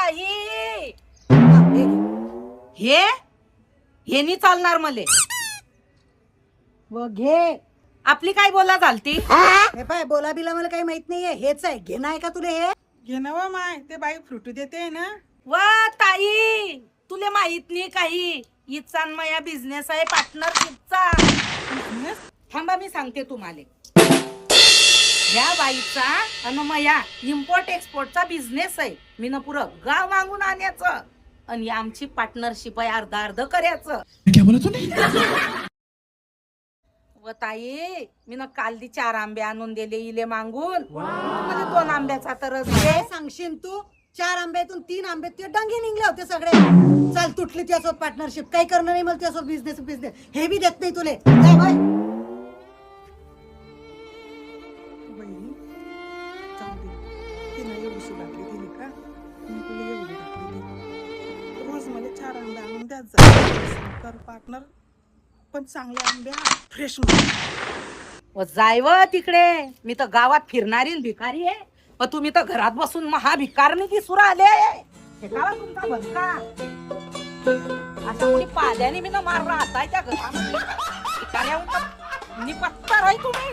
ताई हे हे नी चालणार मले. व घे. आपली काय बोला झालती? हे पाय बोला बिला मला काही माहित नाहीये. हेच आहे. घे नाही का तुला हे? घे ना व माय, ते बाई फ्रुटी देते ना. व ताई तुले माहित नाही काही. इचा मया बिझनेस आहे पार्टनरशिपचा. थांबा मी सांगते तुम्हाला. या बाईचा आणि मया इम्पोर्ट एक्सपोर्टचा बिझनेस आहे. मी ना पुरं गाव मागून आणायचं आणि आमची पार्टनरशिप आहे अर्ध अर्ध करायचं. व ताई मी ना काल 4 आंबे आणून दिले इले मागून. म्हणजे 2 आंब्याचा तरच काय सांगशील तू? 4 आंब्यातून 3 आंबे ते डंगे निघले होते सगळे. चाल तुटली त्यासोबत पार्टनरशिप. काही करणं नाही मला त्यासोबत बिझनेस हे बी देत नाही तुले. जा बाय. बहिणी जाऊ दे, तिनं एवढीशी बाटली दिली का, मी तुला एवढी बाटली दिली. रोज मला 4 आंबे आणून द्यात जा कर पार्टनर, पण चांगले आंबे फ्रेश. व जाय व तिकडे. मी तर गावात फिरणारी न भिकारी आहे. व तुम्ही तर घरात बसून महाभिकारणी दिसू राहिले. हे काला तुमचा भटका. अशा कोणी पाल्याने मी ना मार राहताय त्या घरामध्ये. भिकाऱ्या निपत्ता राही तुम्ही.